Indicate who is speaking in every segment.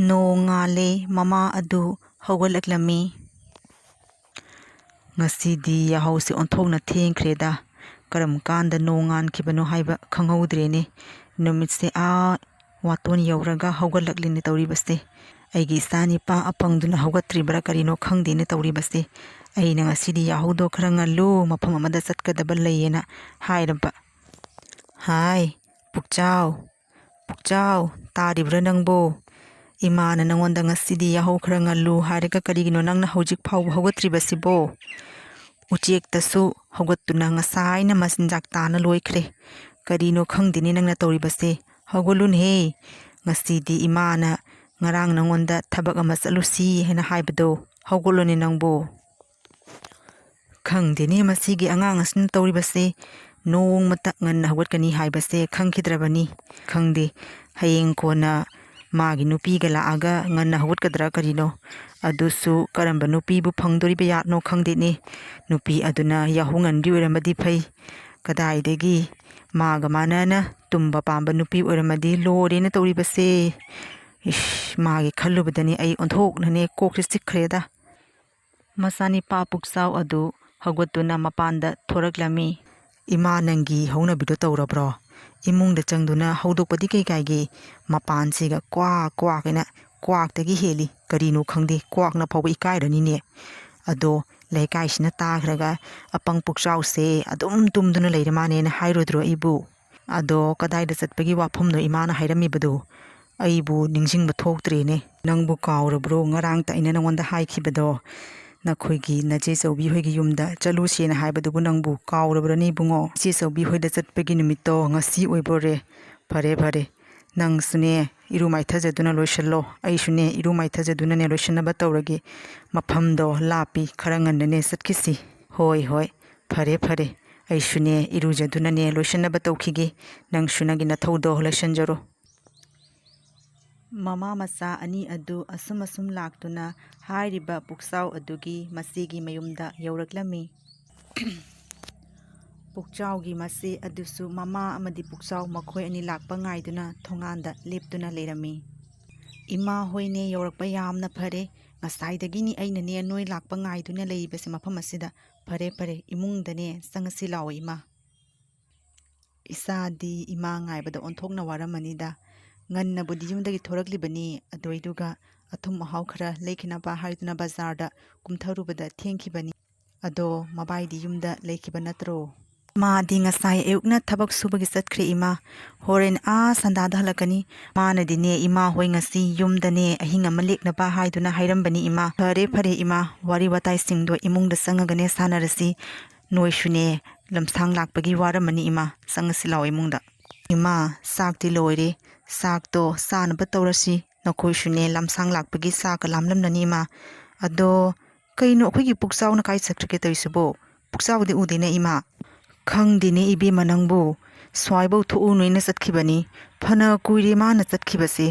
Speaker 1: ꯅꯣꯡꯉꯥꯜꯂꯦ ꯃꯃꯥ ꯑꯗꯨ ꯍꯧꯒꯠꯂꯛꯂꯝꯃꯤ꯫ ꯉꯁꯤꯗꯤ ꯌꯥꯍꯧꯁꯦ ꯑꯣꯟꯊꯣꯛꯅ ꯊꯦꯡꯈ꯭ꯔꯦꯗ꯫ ꯀꯔꯝ ꯀꯥꯟꯗ ꯅꯣꯡꯉꯥꯟꯈꯤꯕꯅꯣ ꯍꯥꯏꯕ ꯈꯪꯍꯧꯗ꯭ꯔꯦꯅꯦ꯫ ꯅꯨꯃꯤꯠꯁꯦ ꯋꯥꯇꯣꯟ ꯌꯧꯔꯒ ꯍꯧꯒꯠꯂꯛꯂꯤꯅꯦ ꯇꯧꯔꯤꯕꯁꯦ꯫ ꯑꯩꯒꯤ ꯏꯆꯥꯅꯤꯄꯥ ꯑꯄꯪꯗꯨꯅ ꯍꯧꯒꯠꯇ꯭ꯔꯤꯕ꯭ꯔꯥ ꯀꯔꯤꯅꯣ ꯈꯪꯗꯦꯅꯦ ꯇꯧꯔꯤꯕꯁꯦ꯫ ꯑꯩꯅ ꯉꯁꯤꯗꯤ ꯌꯥꯍꯧꯗꯣ ꯈꯔ ꯉꯜꯂꯨ, ꯃꯐꯝ ꯑꯃꯗ ꯆꯠꯀꯗꯕ ꯂꯩꯌꯦꯅ ꯍꯥꯏꯔꯕ꯫ ꯍꯥꯏ ꯄꯨꯛꯆꯥꯎ, ꯄꯨꯛꯆꯥꯎ, ꯇꯥꯔꯤꯕ꯭ꯔꯥ ꯅꯪꯕꯣ? ꯏꯃꯥꯅ ꯅꯪꯉꯣꯟꯗ ꯉꯁꯤꯗꯤ ꯌꯥꯍꯧ ꯈꯔ ꯉꯜꯂꯨ ꯍꯥꯏꯔꯒ ꯀꯔꯤꯒꯤꯅꯣ ꯅꯪꯅ ꯍꯧꯖꯤꯛ ꯐꯥꯎꯕ ꯍꯧꯒꯠꯇ꯭ꯔꯤꯕꯁꯤꯕꯣ? ꯎꯆꯦꯛꯇꯁꯨ ꯍꯧꯒꯠꯇꯨꯅ ꯉꯁꯥꯏꯅ ꯃꯆꯤꯟꯖꯥꯛ ꯇꯥꯅ ꯂꯣꯏꯈ꯭ꯔꯦ꯫ ꯀꯔꯤꯅꯣ ꯈꯪꯗꯦꯅꯦ ꯅꯪꯅ ꯇꯧꯔꯤꯕꯁꯦ꯫ ꯍꯧꯒꯠꯂꯨꯅꯍꯦ, ꯉꯁꯤꯗꯤ ꯏꯃꯥꯅ ꯉꯔꯥꯡ ꯅꯪꯉꯣꯟꯗ ꯊꯕꯛ ꯑꯃ ꯆꯠꯂꯨꯁꯤ ꯍꯥꯏꯅ ꯍꯥꯏꯕꯗꯣ, ꯍꯧꯒꯠꯂꯨꯅꯦ ꯅꯪꯕꯣ꯫ ꯈꯪꯗꯦꯅꯦ ꯃꯁꯤꯒꯤ ꯑꯉꯥꯡ ꯑꯁꯤꯅ ꯇꯧꯔꯤꯕꯁꯦ꯫ ꯅꯣꯡꯃꯇ ꯉꯟꯅ ꯍꯧꯒꯠꯀꯅꯤ ꯍꯥꯏꯕꯁꯦ ꯈꯪꯈꯤꯗ꯭ꯔꯕꯅꯤ꯫ ꯈꯪꯗꯦ ꯍꯌꯦꯡ ꯀꯣꯟꯅ ꯃꯥꯒꯤ ꯅꯨꯄꯤꯒ ꯂꯥꯛꯑꯒ ꯉꯟꯅ ꯍꯧꯒꯠꯀꯗ꯭ꯔꯥ ꯀꯔꯤꯅꯣ? ꯑꯗꯨꯁꯨ ꯀꯔꯝꯕ ꯅꯨꯄꯤꯕꯨ ꯐꯪꯗꯣꯔꯤꯕ ꯌꯥꯠꯅꯣ ꯈꯪꯗꯦꯅꯦ꯫ ꯅꯨꯄꯤ ꯑꯗꯨꯅ ꯌꯥꯍꯧ ꯉꯟꯕꯤ ꯑꯣꯏꯔꯝꯃꯗꯤ ꯐꯩ꯫ ꯀꯗꯥꯏꯗꯒꯤ ꯃꯥꯒ ꯃꯥꯟꯅꯅ ꯇꯨꯝꯕ ꯄꯥꯝꯕ ꯅꯨꯄꯤ ꯑꯣꯏꯔꯝꯃꯗꯤ ꯂꯣꯏꯔꯦꯅ ꯇꯧꯔꯤꯕꯁꯦ꯫ ꯃꯥꯒꯤ ꯈꯜꯂꯨꯕꯗꯅꯤ ꯑꯩ ꯑꯣꯟꯊꯣꯛꯅꯅꯦ ꯀꯣꯛꯁꯦ ꯆꯤꯛꯈ꯭ꯔꯦꯗ꯫ ꯃꯆꯥꯅꯤꯄꯥ ꯄꯨꯛꯆꯥꯎ ꯑꯗꯨ ꯍꯧꯒꯠꯇꯨꯅ ꯃꯄꯥꯟꯗ ꯊꯣꯔꯛꯂꯝꯃꯤ꯫ ꯏꯃꯥ ꯅꯪꯒꯤ ꯍꯧꯅꯕꯤꯗꯣ ꯇꯧꯔꯕ꯭ꯔꯣ? ꯏꯃꯨꯡꯗ ꯆꯪꯗꯨꯅ ꯍꯧꯗꯣꯛꯄꯗꯤ ꯀꯩ ꯀꯥꯏꯒꯦ? ꯃꯄꯥꯟꯁꯤꯒ ꯀ꯭ꯋꯥꯛ ꯀ꯭ꯋꯥꯛ ꯍꯥꯏꯅ ꯀ꯭ꯋꯥꯛꯇꯒꯤ ꯍꯦꯜꯂꯤ ꯀꯔꯤꯅꯣ ꯈꯪꯗꯦ꯫ ꯀ꯭ꯋꯥꯛꯅ ꯐꯥꯎꯕ ꯏꯀꯥꯏꯔꯅꯤꯅꯦ꯫ ꯑꯗꯣ ꯂꯩꯀꯥꯏꯁꯤꯅ ꯇꯥꯈ꯭ꯔꯒ ꯑꯄꯪ ꯄꯨꯛꯆꯥꯎꯁꯦ ꯑꯗꯨꯝ ꯇꯨꯝꯗꯨꯅ ꯂꯩꯔ ꯃꯥꯅꯦꯅ ꯍꯥꯏꯔꯣꯏꯗ꯭ꯔꯣ ꯑꯩꯕꯨ? ꯑꯗꯣ ꯀꯗꯥꯏꯗ ꯆꯠꯄꯒꯤ ꯋꯥꯐꯝꯅꯣ ꯏꯃꯥꯅ ꯍꯥꯏꯔꯝꯃꯤꯕꯗꯣ? ꯑꯩꯕꯨ ꯅꯤꯡꯁꯤꯡꯕ ꯊꯣꯛꯇ꯭ꯔꯦꯅꯦ꯫ ꯅꯪꯕꯨ ꯀꯥꯎꯔꯕ꯭ꯔꯣ ꯉꯔꯥꯡꯇ ꯑꯩꯅ ꯅꯪꯉꯣꯟꯗ ꯍꯥꯏꯈꯤꯕꯗꯣ? ꯅꯈꯣꯏꯒꯤ ꯅꯆꯦꯆꯧꯕꯤ ꯍꯣꯏꯒꯤ ꯌꯨꯝꯗ ꯆꯠꯂꯨꯁꯦꯅ ꯍꯥꯏꯕꯗꯨꯕꯨ ꯅꯪꯕꯨ ꯀꯥꯎꯔꯕ꯭ꯔꯅꯦ ꯏꯕꯨꯡꯉꯣ? ꯏꯆꯦꯆꯧꯕꯤ ꯍꯣꯏꯗ ꯆꯠꯄꯒꯤ ꯅꯨꯃꯤꯠꯇꯣ ꯉꯁꯤ ꯑꯣꯏꯕꯣꯔꯦ꯫ ꯐꯔꯦ ꯐꯔꯦ, ꯅꯪꯁꯨꯅꯦ ꯏꯔꯨ ꯃꯥꯏꯊꯖꯗꯨꯅ ꯂꯣꯏꯁꯤꯜꯂꯣ, ꯑꯩꯁꯨꯅꯦ ꯏꯔꯨ ꯃꯥꯏꯊꯖꯗꯨꯅꯅꯦ ꯂꯣꯏꯁꯤꯟꯅꯕ ꯇꯧꯔꯒꯦ꯫ ꯃꯐꯝꯗꯣ ꯂꯥꯞꯄꯤ, ꯈꯔ ꯉꯟꯅꯅꯦ ꯆꯠꯈꯤꯁꯤ꯫ ꯍꯣꯏ ꯍꯣꯏ, ꯐꯔꯦ ꯐꯔꯦ, ꯑꯩꯁꯨꯅꯦ ꯏꯔꯨꯖꯗꯨꯅꯅꯦ ꯂꯣꯏꯁꯤꯟꯅꯕ ꯇꯧꯈꯤꯒꯦ꯫ ꯅꯪꯁꯨ ꯅꯪꯒꯤ ꯅꯊꯧꯗꯣ ꯂꯣꯏꯁꯤꯟꯖꯔꯣ꯫ ꯃꯃꯥ ꯃꯆꯥ ꯑꯅꯤ ꯑꯗꯨ ꯑꯁꯨꯝ ꯂꯥꯛꯇꯨꯅ ꯍꯥꯏꯔꯤꯕ ꯄꯨꯛꯆꯥꯎ ꯑꯗꯨꯒꯤ ꯃꯆꯦꯒꯤ ꯃꯌꯨꯝꯗ ꯌꯧꯔꯛꯂꯝꯃꯤ꯫ ꯄꯨꯛꯆꯥꯎꯒꯤ ꯃꯆꯦ ꯑꯗꯨꯁꯨ ꯃꯃꯥ ꯑꯃꯗꯤ ꯄꯨꯛꯆꯥꯎ ꯃꯈꯣꯏ ꯑꯅꯤ ꯂꯥꯛꯄ ꯉꯥꯏꯗꯨꯅ ꯊꯣꯡꯒꯥꯟꯗ ꯂꯦꯞꯇꯨꯅ ꯂꯩꯔꯝꯃꯤ꯫ ꯏꯃꯥ ꯍꯣꯏꯅꯦ ꯌꯧꯔꯛꯄ ꯌꯥꯝꯅ ꯐꯔꯦ꯫ ꯉꯁꯥꯏꯗꯒꯤꯅꯤ ꯑꯩꯅꯅꯦ ꯅꯣꯏ ꯂꯥꯛꯄ ꯉꯥꯏꯗꯨꯅ ꯂꯩꯔꯤꯕꯁꯦ ꯃꯐꯝ ꯑꯁꯤꯗ꯫ ꯐꯔꯦ ꯐꯔꯦ, ꯏꯃꯨꯡꯗꯅꯦ ꯆꯪꯉꯁꯤ ꯂꯥꯛꯑꯣ ꯏꯃꯥ꯫ ꯏꯆꯥꯗꯤ ꯏꯃꯥ ꯉꯥꯏꯕꯗ ꯑꯣꯟꯊꯣꯛꯅ ꯋꯥꯔꯝꯃꯅꯤꯗ꯫ ꯉꯟꯅꯕꯨꯗꯤ ꯌꯨꯝꯗꯒꯤ ꯊꯣꯔꯛꯂꯤꯕꯅꯤ, ꯑꯗꯨꯏꯗꯨꯒ ꯑꯊꯨꯝ ꯑꯍꯥꯎ ꯈꯔ ꯂꯩꯈꯤꯅꯕ ꯍꯥꯏꯗꯨꯅ ꯕꯖꯥꯔꯗ ꯀꯨꯝꯊꯔꯨꯕꯗ ꯊꯦꯡꯈꯤꯕꯅꯤ꯫ ꯑꯗꯣ ꯃꯕꯥꯏꯗꯤ ꯌꯨꯝꯗ ꯂꯩꯈꯤꯕ ꯅꯠꯇ꯭ꯔꯣ? ꯃꯥꯗꯤ ꯉꯁꯥꯏ ꯑꯌꯨꯛꯅ ꯊꯕꯛ ꯁꯨꯕꯒꯤ ꯆꯠꯈ꯭ꯔꯦ ꯏꯃꯥ꯫ ꯍꯣꯔꯦꯟ ꯁꯟꯗꯥꯗ ꯍꯜꯂꯛꯀꯅꯤ꯫ ꯃꯥꯅꯗꯤꯅꯦ ꯏꯃꯥ ꯍꯣꯏ ꯉꯁꯤ ꯌꯨꯝꯗꯅꯦ ꯑꯍꯤꯡ ꯑꯃ ꯂꯦꯛꯅꯕ ꯍꯥꯏꯗꯨꯅ ꯍꯥꯏꯔꯝꯕꯅꯤ ꯏꯃꯥ꯫ ꯐꯔꯦ ꯐꯔꯦ ꯏꯃꯥ, ꯋꯥꯔꯤ ꯋꯥꯇꯥꯏꯁꯤꯡꯗꯣ ꯏꯃꯨꯡꯗ ꯆꯪꯉꯒꯅꯦ ꯁꯥꯟꯅꯔꯁꯤ꯫ ꯅꯣꯏꯁꯨꯅꯦ ꯂꯝꯁꯥꯡ ꯂꯥꯛꯄꯒꯤ ꯋꯥꯔꯝꯃꯅꯤ ꯏꯃꯥ꯫ ꯆꯪꯉꯁꯤ ꯂꯥꯛꯑꯣ ꯏꯃꯨꯡꯗ꯫ ꯏꯃꯥ, ꯆꯥꯛꯇꯤ ꯂꯣꯏꯔꯦ, ꯆꯥꯛꯇꯣ ꯆꯥꯅꯕ ꯇꯧꯔꯁꯤ꯫ ꯅꯈꯣꯏꯁꯨꯅꯦ ꯂꯝꯁꯥꯡ ꯂꯥꯛꯄꯒꯤ ꯆꯥꯛꯀ ꯂꯥꯝꯂꯝꯂꯅꯤ ꯏꯃꯥ꯫ ꯑꯗꯣ ꯀꯩꯅꯣ ꯑꯩꯈꯣꯏꯒꯤ ꯄꯨꯛꯆꯥꯎꯅ ꯀꯥꯏ ꯆꯠꯈ꯭ꯔꯒꯦ ꯇꯧꯔꯤꯁꯤꯕꯣ? ꯄꯨꯛꯆꯥꯎꯗꯤ ꯎꯗꯦꯅꯦ ꯏꯃꯥ꯫ ꯈꯪꯗꯦꯅꯦ ꯏꯕꯦꯝꯃ ꯅꯪꯕꯨ, ꯁ꯭ꯋꯥꯏꯐꯥꯎ ꯊꯣꯛꯎꯅꯦꯅ ꯆꯠꯈꯤꯕꯅꯤ꯫ ꯐꯅ ꯀꯨꯏꯔꯦ ꯃꯥꯅ ꯆꯠꯈꯤꯕꯁꯦ,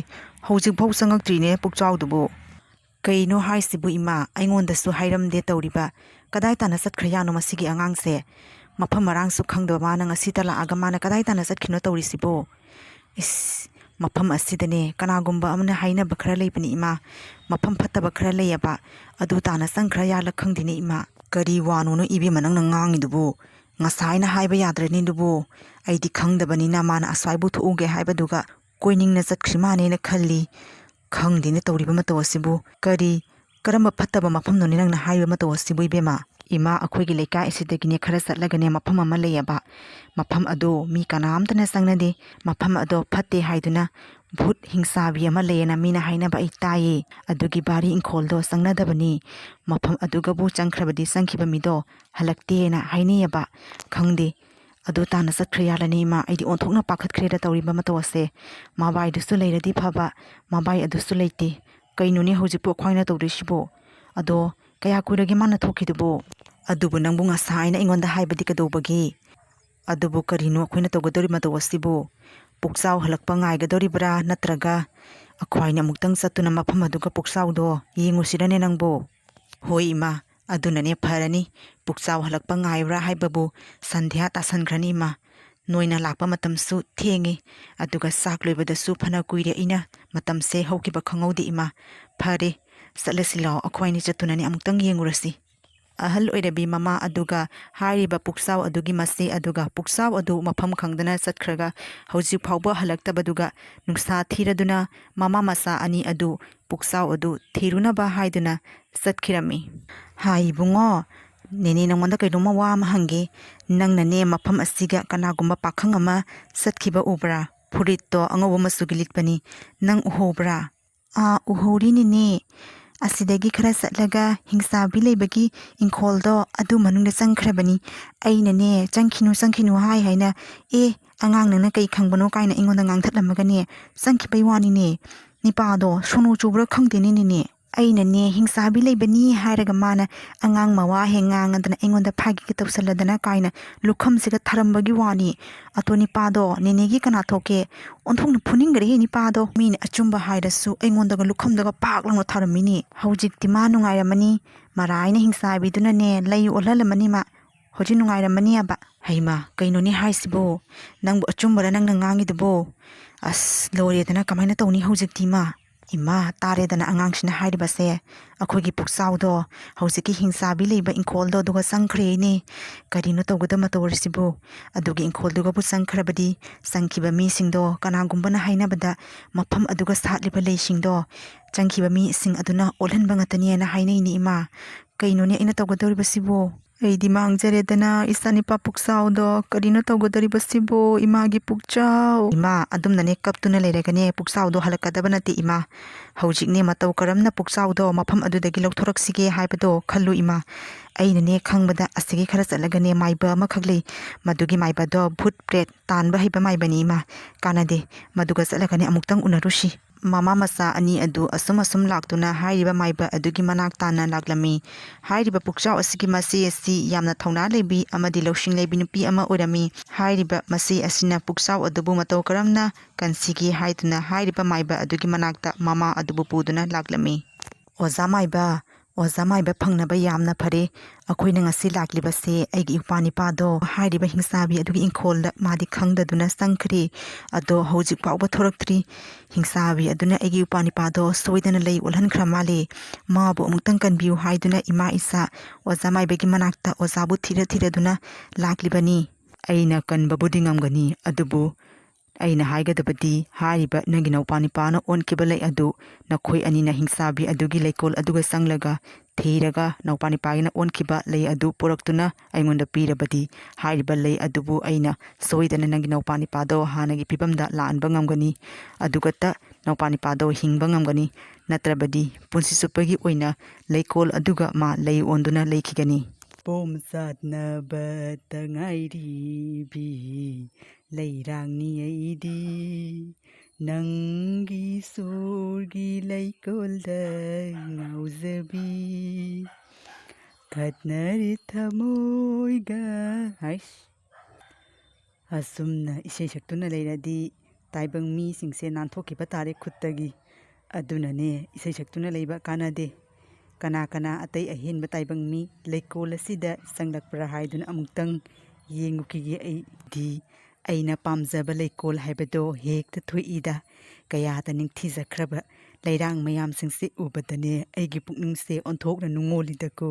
Speaker 1: ꯍꯧꯖꯤꯛꯐꯥꯎ ꯆꯪꯉꯛꯇ꯭ꯔꯤꯅꯦ ꯄꯨꯛꯆꯥꯎꯗꯨꯕꯨ꯫ ꯀꯩꯅꯣ ꯍꯥꯏꯁꯤꯕꯨ ꯏꯃꯥ, ꯑꯩꯉꯣꯟꯗꯁꯨ ꯍꯥꯏꯔꯝꯗꯦ ꯇꯧꯔꯤꯕ꯫ ꯀꯗꯥꯏ ꯇꯥꯅ ꯆꯠꯈ꯭ꯔꯖꯥꯠꯅꯣ ꯃꯁꯤꯒꯤ ꯑꯉꯥꯡꯁꯦ? ꯃꯐꯝ ꯃꯔꯥꯡꯁꯨ ꯈꯪꯗꯕ ꯃꯥꯅ ꯉꯁꯤꯇ ꯂꯥꯛꯑꯒ ꯃꯥꯅ ꯀꯗꯥꯏ ꯇꯥꯅ ꯆꯠꯈꯤꯅꯣ ꯇꯧꯔꯤꯁꯤꯕꯣ? ꯃꯐꯝ ꯑꯁꯤꯗꯅꯦ ꯀꯅꯥꯒꯨꯝꯕ ꯑꯃꯅ ꯍꯥꯏꯅꯕ ꯈꯔ ꯂꯩꯕꯅꯤ ꯏꯃꯥ꯫ ꯃꯐꯝ ꯐꯠꯇꯕ ꯈꯔ ꯂꯩꯌꯦꯕ, ꯑꯗꯨ ꯇꯥꯅ ꯆꯪꯈ꯭ꯔ ꯌꯥꯜꯂ ꯈꯪꯗꯦꯅꯦ ꯏꯃꯥ꯫ ꯀꯔꯤ ꯋꯥꯅꯣꯅꯣ ꯏꯕꯦꯝꯃ ꯅꯪꯅ ꯉꯥꯡꯉꯤꯗꯨꯕꯨ? ꯉꯁꯥꯏꯅ ꯍꯥꯏꯕ ꯌꯥꯗ꯭ꯔꯅꯤ ꯑꯗꯨꯕꯨ? ꯑꯩꯗꯤ ꯈꯪꯗꯕꯅꯤꯅ ꯃꯥꯅ ꯑꯁ꯭ꯋꯥꯏꯕꯨ ꯊꯣꯛꯎꯒꯦ ꯍꯥꯏꯕꯗꯨꯒ ꯀꯣꯏꯅꯤꯡꯅ ꯆꯠꯈ꯭ꯔꯤ ꯃꯥꯅꯦꯅ ꯈꯜꯂꯤ꯫ ꯈꯪꯗꯦꯅꯦ ꯇꯧꯔꯤꯕ ꯃꯇꯧ ꯑꯁꯤꯕꯨ꯫ ꯀꯔꯝꯕ ꯐꯠꯇꯕ ꯃꯐꯝꯅꯣꯅꯦ ꯅꯪꯅ ꯍꯥꯏꯔꯤꯕ ꯃꯇꯧ ꯑꯁꯤꯕꯨ ꯏꯕꯦꯝꯃ? ꯏꯃꯥ, ꯑꯩꯈꯣꯏꯒꯤ ꯂꯩꯀꯥꯏ ꯑꯁꯤꯗꯒꯤꯅꯦ ꯈꯔ ꯆꯠꯂꯒꯅꯦ ꯃꯐꯝ ꯑꯃ ꯂꯩꯌꯦꯕ꯫ ꯃꯐꯝ ꯑꯗꯣ ꯃꯤ ꯀꯅꯥꯝꯇꯅ ꯆꯪꯅꯗꯦ꯫ ꯃꯐꯝ ꯑꯗꯣ ꯐꯠꯇꯦ ꯍꯥꯏꯗꯨꯅ ꯚꯨꯠ ꯍꯤꯡꯆꯥꯕꯤ ꯑꯃ ꯂꯩꯌꯦꯅ ꯃꯤꯅ ꯍꯥꯏꯅꯕ ꯑꯩ ꯇꯥꯏꯌꯦ꯫ ꯑꯗꯨꯒꯤ ꯕꯥꯔꯤ ꯏꯪꯈꯣꯜꯗꯣ ꯆꯪꯅꯗꯕꯅꯤ꯫ ꯃꯐꯝ ꯑꯗꯨꯒꯕꯨ ꯆꯪꯈ꯭ꯔꯕꯗꯤ ꯆꯪꯈꯤꯕ ꯃꯤꯗꯣ ꯍꯜꯂꯛꯇꯦꯅ ꯍꯥꯏꯅꯩꯌꯦꯕ꯫ ꯈꯪꯗꯦ, ꯑꯗꯨ ꯇꯥꯅ ꯆꯠꯈ꯭ꯔ ꯌꯥꯜꯂꯅꯤ ꯏꯃꯥ꯫ ꯑꯩꯗꯤ ꯑꯣꯟꯊꯣꯛꯅ ꯄꯥꯈꯠꯈ꯭ꯔꯦꯗ ꯇꯧꯔꯤꯕ ꯃꯇꯧ ꯑꯁꯦ꯫ ꯃꯕꯥꯏꯗꯨꯁꯨ ꯂꯩꯔꯗꯤ ꯐꯕ, ꯃꯕꯥꯏ ꯑꯗꯨꯁꯨ ꯂꯩꯇꯦ꯫ ꯀꯩꯅꯣꯅꯦ ꯍꯧꯖꯤꯛꯄꯨ ꯑꯩꯈꯣꯏꯅ ꯇꯧꯗꯣꯏꯁꯤꯕꯣ? ꯑꯗꯣ ꯀꯌꯥ ꯀꯨꯏꯔꯒꯦ ꯃꯥꯅ ꯊꯣꯛꯈꯤꯗꯨꯕꯣ? ꯑꯗꯨꯕꯨ ꯅꯪꯕꯨ ꯉꯁꯥꯏꯅ ꯑꯩꯉꯣꯟꯗ ꯍꯥꯏꯕꯗꯤ ꯀꯩꯗꯧꯕꯒꯦ? ꯑꯗꯨꯕꯨ ꯀꯔꯤꯅꯣ ꯑꯩꯈꯣꯏꯅ ꯇꯧꯒꯗꯧꯔꯤꯕ ꯃꯇꯧ ꯑꯁꯤꯕꯨ? ꯄꯨꯛꯆꯥꯎ ꯍꯜꯂꯛꯄ ꯉꯥꯏꯒꯗꯧꯔꯤꯕ꯭ꯔꯥ, ꯅꯠꯇ꯭ꯔꯒ ꯑꯩꯈꯣꯏꯅ ꯑꯃꯨꯛꯇꯪ ꯆꯠꯇꯨꯅ ꯃꯐꯝ ꯑꯗꯨꯒ ꯄꯨꯛꯆꯥꯎꯗꯣ ꯌꯦꯡꯉꯨꯁꯤꯔꯅꯦ ꯅꯪꯕꯨ? ꯍꯣꯏ ꯏꯃꯥ, ꯑꯗꯨꯅꯅꯦ ꯐꯔꯅꯤ꯫ ꯄꯨꯛꯆꯥꯎ ꯍꯜꯂꯛꯄ ꯉꯥꯏꯕ꯭ꯔꯥ ꯍꯥꯏꯕꯕꯨ ꯁꯟꯙ꯭ꯌꯥ ꯇꯥꯁꯟꯈ꯭ꯔꯅꯤ ꯏꯃꯥ꯫ ꯅꯣꯏꯅ ꯂꯥꯛꯄ ꯃꯇꯝꯁꯨ ꯊꯦꯡꯉꯤ ꯑꯗꯨꯒ ꯆꯥꯛ ꯂꯣꯏꯕꯗꯁꯨ ꯐꯅ ꯀꯨꯏꯔꯦ ꯑꯩꯅ ꯃꯇꯝꯁꯦ ꯍꯧꯈꯤꯕ ꯈꯪꯍꯧꯗꯦ ꯏꯃꯥ ꯐꯔꯦ ꯆꯠꯂꯁꯤ ꯂꯥꯛꯑꯣ ꯑꯩꯈꯣꯏꯅꯤ ꯆꯠꯇꯨꯅꯅꯦ ꯑꯃꯨꯛꯇꯪ ꯌꯦꯡꯉꯨꯔꯁꯤ ꯑꯍꯜ ꯑꯣꯏꯔꯕꯤ ꯃꯃꯥ ꯑꯗꯨꯒ ꯍꯥꯏꯔꯤꯕ ꯄꯨꯛꯆꯥꯎ ꯑꯗꯨꯒꯤ ꯃꯆꯦ ꯑꯗꯨꯒ ꯄꯨꯛꯆꯥꯎ ꯑꯗꯨ ꯃꯐꯝ ꯈꯪꯗꯅ ꯆꯠꯈ꯭ꯔꯒ ꯍꯧꯖꯤꯛ ꯐꯥꯎꯕ ꯍꯜꯂꯛꯇꯕꯗꯨꯒ ꯅꯨꯡꯁꯥ ꯊꯤꯔꯗꯨꯅ ꯃꯃꯥ ꯃꯆꯥ ꯑꯅꯤ ꯑꯗꯨ ꯄꯨꯛꯆꯥꯎ ꯑꯗꯨ ꯊꯤꯔꯨꯅꯕ ꯍꯥꯏꯗꯨꯅ ꯆꯠꯈꯤꯔꯝꯃꯤ ꯍꯥꯏ ꯏꯕꯨꯡꯉꯣ ꯅꯦꯅꯦ ꯅꯉꯣꯟꯗ ꯀꯩꯅꯣꯝꯃ ꯋꯥ ꯑꯃ ꯍꯪꯒꯦ ꯅꯪꯅꯅꯦ ꯃꯐꯝ ꯑꯁꯤꯒ ꯀꯅꯥꯒꯨꯝꯕ ꯄꯥꯈꯪ ꯑꯃ ꯆꯠꯈꯤꯕ ꯎꯕ꯭ꯔꯥ ꯐꯨꯔꯤꯠꯇꯣ ꯑꯉꯧꯕ ꯃꯆꯨꯒꯤ ꯂꯤꯠꯄꯅꯤ ꯅꯪ ꯎꯍꯧꯕ꯭ꯔꯥ ꯎꯍꯧꯔꯤ ꯅꯦꯅꯦ ꯑꯁꯤꯗꯒꯤ ꯈꯔ ꯆꯠꯂꯒ ꯍꯤꯡꯆꯥꯕꯤ ꯂꯩꯕꯒꯤ ꯏꯪꯈꯣꯜꯗꯣ ꯑꯗꯨ ꯃꯅꯨꯡꯗ ꯆꯪꯈ꯭ꯔꯕꯅꯤ ꯑꯩꯅꯅꯦ ꯆꯪꯈꯤꯅꯨ ꯍꯥꯏꯅ ꯑꯉꯥꯡ ꯅꯪꯅ ꯀꯩ ꯈꯪꯕꯅꯣ ꯀꯥꯏꯅ ꯑꯩꯉꯣꯟꯗ ꯉꯥꯡꯊꯠꯂꯝꯃꯒꯅꯦ ꯆꯪꯈꯤꯕꯩ ꯋꯥꯅꯤꯅꯦ ꯅꯤꯄꯥꯗꯣ ꯁꯣꯅꯣ ꯆꯨꯕ꯭ꯔꯥ ꯈꯪꯗꯦꯅꯦ ꯅꯦꯅꯦ ꯑꯩꯅꯅꯦ ꯍꯤꯡꯆꯥꯕꯤ ꯂꯩꯕꯅꯤ ꯍꯥꯏꯔꯒ ꯃꯥꯅ ꯑꯉꯥꯡ ꯃꯋꯥ ꯍꯦꯛ ꯉꯥꯡꯉꯗꯅ ꯑꯩꯉꯣꯟꯗ ꯐꯥꯒꯤꯒ ꯇꯧꯁꯜꯂꯗꯅ ꯀꯥꯏꯅ ꯂꯨꯈꯝꯁꯤꯒ ꯊꯔꯝꯕꯒꯤ ꯋꯥꯅꯤ ꯑꯇꯣ ꯅꯤꯄꯥꯗꯣ ꯅꯦꯅꯦꯒꯤ ꯀꯅꯥ ꯊꯣꯛꯀꯦ ꯑꯣꯟꯊꯣꯛꯅ ꯐꯨꯅꯤꯡꯒ꯭ꯔꯦꯍꯦ ꯅꯤꯄꯥꯗꯣ ꯃꯤꯅ ꯑꯆꯨꯝꯕ ꯍꯥꯏꯔꯁꯨ ꯑꯩꯉꯣꯟꯗꯒ ꯂꯨꯈꯝꯗꯒ ꯄꯥꯛ ꯂꯥꯎꯅ ꯊꯔꯝꯃꯤꯅꯤ ꯍꯧꯖꯤꯛꯇꯤ ꯃꯥ ꯅꯨꯡꯉꯥꯏꯔꯝꯃꯅꯤ ꯃꯔꯥꯏꯅ ꯍꯤꯡꯆꯥꯕꯤꯗꯨꯅꯅꯦ ꯂꯩ ꯑꯣꯜꯍꯜꯂꯝꯃꯅꯤ ꯃꯥ ꯍꯧꯖꯤꯛ ꯅꯨꯡꯉꯥꯏꯔꯝꯃꯅꯤꯕ ꯍꯩꯃꯥ ꯀꯩꯅꯣꯅꯦ ꯍꯥꯏꯁꯤꯕꯣ ꯅꯪꯕꯨ ꯑꯆꯨꯝꯕꯔ ꯅꯪꯅ ꯉꯥꯡꯉꯤꯗꯨꯕꯣ ꯑꯁ ꯂꯣꯏꯔꯦꯗꯅ ꯀꯃꯥꯏꯅ ꯇꯧꯅꯤ ꯍꯧꯖꯤꯛꯇꯤ ꯏꯃꯥ ꯇꯥꯔꯦꯗꯅ ꯑꯉꯥꯡꯁꯤꯅ ꯍꯥꯏꯔꯤꯕꯁꯦ ꯑꯩꯈꯣꯏꯒꯤ ꯄꯨꯛꯆꯥꯎꯗꯣ ꯍꯧꯖꯤꯛꯀꯤ ꯍꯤꯡꯆꯥꯕꯤ ꯂꯩꯕ ꯏꯪꯈꯣꯜꯗꯣ ꯑꯗꯨꯒ ꯆꯪꯈ꯭ꯔꯦꯅꯦ ꯀꯔꯤꯅꯣ ꯇꯧꯒꯗꯕ ꯇꯧꯔꯤꯁꯤꯕꯨ ꯑꯗꯨꯒꯤ ꯏꯪꯈꯣꯜꯗꯨꯒꯕꯨ ꯆꯪꯈ꯭ꯔꯕꯗꯤ ꯆꯪꯈꯤꯕ ꯃꯤꯁꯤꯡꯗꯣ ꯀꯅꯥꯒꯨꯝꯕꯅ ꯍꯥꯏꯅꯕꯗ ꯃꯐꯝ ꯑꯗꯨꯒ ꯁꯥꯠꯂꯤꯕ ꯂꯩꯁꯤꯡꯗꯣ ꯆꯪꯈꯤꯕ ꯃꯤꯁꯤꯡ ꯑꯗꯨꯅ ꯑꯣꯜꯍꯟꯕ ꯉꯥꯛꯇꯅꯦꯅ ꯍꯥꯏꯅꯩꯅꯦ ꯏꯃꯥ ꯀꯩꯅꯣꯅꯦ ꯑꯩꯅ ꯇꯧꯒꯗꯧꯔꯤꯕꯁꯤꯕꯣ ꯑꯩꯗꯤ ꯃꯥꯡꯖꯔꯦꯗꯅ ꯏꯆꯥꯅꯤꯄꯥ ꯄꯨꯛꯆꯥꯎꯗꯣ ꯀꯔꯤꯅꯣ ꯇꯧꯒꯗꯧꯔꯤꯕꯁꯤꯕꯣ ꯏꯃꯥꯒꯤ ꯄꯨꯛꯆꯥꯎ ꯏꯃꯥ ꯑꯗꯨꯝꯅꯅꯦ ꯀꯞꯇꯨꯅ ꯂꯩꯔꯒꯅꯦ ꯄꯨꯛꯆꯥꯎꯗꯣ ꯍꯜꯂꯛꯀꯗꯕ ꯅꯠꯇꯦ ꯏꯃꯥ ꯍꯧꯖꯤꯛꯅꯦ ꯃꯇꯧ ꯀꯔꯝꯅ ꯄꯨꯛꯆꯥꯎꯗꯣ ꯃꯐꯝ ꯑꯗꯨꯗꯒꯤ ꯂꯧꯊꯣꯔꯛꯁꯤꯒꯦ ꯍꯥꯏꯕꯗꯣ ꯈꯜꯂꯨ ꯏꯃꯥ ꯑꯩꯅꯅꯦ ꯈꯪꯕꯗ ꯑꯁꯤꯒꯤ ꯈꯔ ꯆꯠꯂꯒꯅꯦ ꯃꯥꯏꯕ ꯑꯃꯈꯛ ꯂꯩ ꯃꯗꯨꯒꯤ ꯃꯥꯏꯕꯗꯣ ꯚꯨꯠ ꯄ꯭ꯔꯦꯠ ꯇꯥꯟꯕ ꯍꯩꯕ ꯃꯥꯏꯕꯅꯤ ꯏꯃꯥ ꯀꯥꯟꯅꯗꯦ ꯃꯗꯨꯒ ꯆꯠꯂꯒꯅꯦ ꯑꯃꯨꯛꯇꯪ ꯎꯅꯔꯨꯁꯤ ꯃꯃꯥ ꯃꯆꯥ ꯑꯅꯤ ꯑꯗꯨ ꯑꯁꯨꯝ ꯂꯥꯛꯇꯨꯅ ꯍꯥꯏꯔꯤꯕ ꯃꯥꯏꯕ ꯑꯗꯨꯒꯤ ꯃꯅꯥꯛ ꯇꯥꯟꯅ ꯂꯥꯛꯂꯝꯃꯤ ꯍꯥꯏꯔꯤꯕ ꯄꯨꯛꯆꯥꯎ ꯑꯁꯤꯒꯤ ꯃꯆꯦ ꯑꯁꯤ ꯌꯥꯝꯅ ꯊꯧꯅꯥ ꯂꯩꯕꯤ ꯑꯃꯗꯤ ꯂꯧꯁꯤꯡ ꯂꯩꯕꯤ ꯅꯨꯄꯤ ꯑꯃ ꯑꯣꯏꯔꯝꯃꯤ ꯍꯥꯏꯔꯤꯕ ꯃꯆꯦ ꯑꯁꯤꯅ ꯄꯨꯛꯆꯥꯎ ꯑꯗꯨꯕꯨ ꯃꯇꯧ ꯀꯔꯝꯅ ꯀꯟꯁꯤꯒꯦ ꯍꯥꯏꯗꯨꯅ ꯍꯥꯏꯔꯤꯕ ꯃꯥꯏꯕ ꯑꯗꯨꯒꯤ ꯃꯅꯥꯛꯇ ꯃꯃꯥ ꯑꯗꯨꯕꯨ ꯄꯨꯗꯨꯅ ꯂꯥꯛꯂꯝꯃꯤ ꯑꯣꯖꯥ ꯃꯥꯏꯕ ꯐꯪꯅꯕ ꯌꯥꯝꯅ ꯐꯔꯦ ꯑꯩꯈꯣꯏꯅ ꯉꯁꯤ ꯂꯥꯛꯂꯤꯕꯁꯦ ꯑꯩꯒꯤ ꯏꯄ꯭ꯋꯥ ꯅꯤꯄꯥꯗꯣ ꯍꯥꯏꯔꯤꯕ ꯍꯤꯡꯆꯥꯕꯤ ꯑꯗꯨꯒꯤ ꯏꯪꯈꯣꯜꯗ ꯃꯥꯗꯤ ꯈꯪꯗꯗꯨꯅ ꯆꯪꯈ꯭ꯔꯦ ꯑꯗꯣ ꯍꯧꯖꯤꯛ ꯐꯥꯎꯕ ꯊꯣꯔꯛꯇ꯭ꯔꯤ ꯍꯤꯡꯆꯥꯕꯤ ꯑꯗꯨꯅ ꯑꯩꯒꯤ ꯏꯄ꯭ꯋꯥ ꯅꯤꯄꯥꯗꯣ ꯁꯣꯏꯗꯅ ꯂꯩ ꯑꯣꯜꯍꯟꯈ꯭ꯔ ꯃꯥꯜꯂꯦ ꯃꯥꯕꯨ ꯑꯃꯨꯛꯇꯪ ꯀꯟꯕꯤꯌꯨ ꯍꯥꯏꯗꯨꯅ ꯏꯃꯥ ꯏꯆꯥ ꯑꯣꯖꯥ ꯃꯥꯏꯕꯒꯤ ꯃꯅꯥꯛꯇ ꯑꯣꯖꯥꯕꯨ ꯊꯤꯔꯗꯨꯅ ꯂꯥꯛꯂꯤꯕꯅꯤ ꯑꯩꯅ ꯀꯟꯕꯕꯨꯗꯤ ꯉꯝꯒꯅꯤ ꯑꯗꯨꯕꯨ ꯑꯩꯅ ꯍꯥꯏꯒꯗꯕꯗꯤ ꯍꯥꯏꯔꯤꯕ ꯅꯪꯒꯤ ꯅꯧꯄꯥ ꯅꯤꯄꯥꯅ ꯑꯣꯟꯈꯤꯕ ꯂꯩ ꯑꯗꯨ ꯅꯈꯣꯏ ꯑꯅꯤꯅ ꯍꯤꯡꯆꯥꯕꯤ ꯑꯗꯨꯒꯤ ꯂꯩꯀꯣꯜ ꯑꯗꯨꯒ ꯆꯪꯂꯒ ꯊꯤꯔꯒ ꯅꯧꯄꯥ ꯅꯤꯄꯥꯒꯤꯅ ꯑꯣꯟꯈꯤꯕ ꯂꯩ ꯑꯗꯨ ꯄꯨꯔꯛꯇꯨꯅ ꯑꯩꯉꯣꯟꯗ ꯄꯤꯔꯕꯗꯤ ꯍꯥꯏꯔꯤꯕ ꯂꯩ ꯑꯗꯨꯕꯨ ꯑꯩꯅ ꯁꯣꯏꯗꯅ ꯅꯪꯒꯤ ꯅꯧꯄꯥ ꯅꯤꯄꯥꯗꯣ ꯍꯥꯟꯅꯒꯤ ꯐꯤꯕꯝꯗ ꯂꯥꯛꯍꯟꯕ ꯉꯝꯒꯅꯤ ꯑꯗꯨꯒꯇ ꯅꯧꯄꯥ ꯅꯤꯄꯥꯗꯣ ꯍꯤꯡꯕ ꯉꯝꯒꯅꯤ ꯅꯠꯇ꯭ꯔꯕꯗꯤ ꯄꯨꯟꯁꯤ ꯆꯨꯞꯄꯒꯤ ꯑꯣꯏꯅ ꯂꯩꯀꯣꯜ ꯑꯗꯨꯒ ꯃꯥ ꯂꯩ ꯑꯣꯟꯗꯨꯅ ꯂꯩꯈꯤꯒꯅꯤ ꯄꯣꯝꯆꯥꯠꯅꯕꯇ ꯉꯥꯏꯔꯤꯕꯤ ꯂꯩꯔꯥꯡꯅꯤ ꯑꯩꯗꯤ ꯅꯪꯒꯤ ꯁꯣꯔꯒꯤ ꯂꯩꯀꯣꯜꯗ ꯉꯥꯎꯖꯕꯤ ꯈꯠꯅꯔꯦ ꯊꯃꯣꯏꯒ ꯑꯁꯨꯝꯅ ꯏꯁꯩ ꯁꯛꯇꯨꯅ ꯂꯩꯔꯗꯤ ꯇꯥꯏꯕꯪ ꯃꯤꯁꯤꯡꯁꯦ ꯅꯥꯟꯊꯣꯛꯈꯤꯕ ꯇꯥꯔꯦ ꯈꯨꯠꯇꯒꯤ ꯑꯗꯨꯅꯅꯦ ꯏꯁꯩ ꯁꯛꯇꯨꯅ ꯂꯩꯕ ꯀꯥꯟꯅꯗꯦ ꯀꯅꯥ ꯑꯇꯩ ꯑꯍꯦꯟꯕ ꯇꯥꯏꯕꯪ ꯃꯤ ꯂꯩꯀꯣꯜ ꯑꯁꯤꯗ ꯆꯪꯂꯛꯄ꯭ꯔꯥ ꯍꯥꯏꯗꯨꯅ ꯑꯃꯨꯛꯇꯪ ꯌꯦꯡꯉꯨꯈꯤꯒꯦ ꯑꯩꯗꯤ ꯑꯩꯅ ꯄꯥꯝꯖꯕ ꯂꯩꯀꯣꯜ ꯍꯥꯏꯕꯗꯣ ꯍꯦꯛꯇ ꯊꯣꯛꯏꯗ ꯀꯌꯥꯗ ꯅꯤꯡꯊꯤꯖꯈ꯭ꯔꯕ ꯂꯩꯔꯥꯡ ꯃꯌꯥꯝꯁꯤꯡꯁꯦ ꯎꯕꯗꯅꯦ ꯑꯩꯒꯤ ꯄꯨꯛꯅꯤꯡꯁꯦ ꯑꯣꯟꯊꯣꯛꯅ ꯅꯨꯡꯉꯣꯜꯂꯤꯗꯀꯣ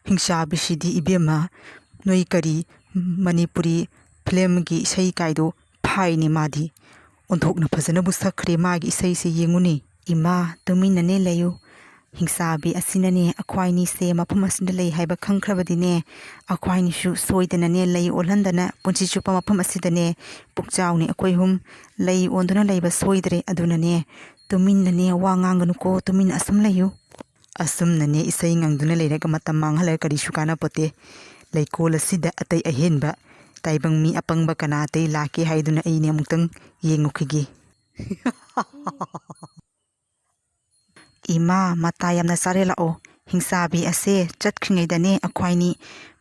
Speaker 1: ꯍꯤꯡꯆꯥꯕꯤꯁꯤꯗꯤ ꯏꯕꯦꯝꯃ ꯅꯣꯏ ꯀꯔꯤ ꯃꯅꯤꯄꯨꯔꯤ ꯐꯤꯂꯝꯒꯤ ꯏꯁꯩ ꯀꯥꯏꯗꯣ ꯐꯥꯏꯅꯦ ꯃꯥꯗꯤ ꯑꯣꯟꯊꯣꯛꯅ ꯐꯖꯅꯕꯨ ꯁꯛꯈ꯭ꯔꯦ ꯃꯥꯒꯤ ꯏꯁꯩꯁꯦ ꯌꯦꯡꯉꯨꯅꯦ ꯏꯃꯥ ꯇꯨꯃꯤꯟꯅꯅꯦ ꯂꯩꯌꯨ ꯍꯤꯡꯆꯥꯕꯤ ꯑꯁꯤꯅꯅꯦ ꯑꯩꯈꯣꯏꯅꯤꯁꯦ ꯃꯐꯝ ꯑꯁꯤꯗ ꯂꯩ ꯍꯥꯏꯕ ꯈꯪꯈ꯭ꯔꯕꯗꯤꯅꯦ ꯑꯩꯈꯣꯏꯅꯤꯁꯨ ꯁꯣꯏꯗꯅꯅꯦ ꯂꯩ ꯑꯣꯜꯍꯟꯗꯅ ꯄꯨꯟꯁꯤ ꯆꯨꯞꯄ ꯃꯐꯝ ꯑꯁꯤꯗꯅꯦ ꯄꯨꯛꯆꯥꯎꯅꯤ ꯑꯩꯈꯣꯏ ꯍꯨꯝ ꯂꯩ ꯑꯣꯟꯗꯨꯅ ꯂꯩꯕ ꯁꯣꯏꯗ꯭ꯔꯦ ꯑꯗꯨꯅꯅꯦ ꯇꯨꯃꯤꯟꯅꯅꯦ ꯋꯥ ꯉꯥꯡꯒꯅꯨꯀꯣ ꯇꯨꯃꯤꯟꯅ ꯑꯁꯨꯝ ꯂꯩꯌꯨ ꯑꯁꯨꯝꯅꯅꯦ ꯏꯁꯩ ꯉꯪꯗꯨꯅ ꯂꯩꯔꯒ ꯃꯇꯝ ꯃꯥꯡꯍꯜꯂꯒ ꯀꯔꯤꯁꯨ ꯀꯥꯟꯅꯄꯣꯠꯇꯦ ꯂꯩꯀꯣꯜ ꯑꯁꯤꯗ ꯑꯇꯩ ꯑꯍꯦꯟꯕ ꯇꯥꯏꯕꯪ ꯃꯤ ꯑꯄꯪꯕ ꯀꯅꯥ ꯑꯇꯩ ꯂꯥꯛꯀꯦ ꯍꯥꯏꯗꯨꯅ ꯑꯩꯅꯦ ꯑꯃꯨꯛꯇꯪ ꯌꯦꯡꯉꯨꯈꯤꯒꯦ ꯏꯃꯥ ꯃꯇꯥ ꯌꯥꯝꯅ ꯆꯥꯔꯦ ꯂꯥꯛꯑꯣ ꯍꯤꯡꯆꯥꯕꯤ ꯑꯁꯦ ꯆꯠꯈ꯭ꯔꯤꯉꯩꯗꯅꯦ ꯑꯩꯈꯣꯏꯅꯤ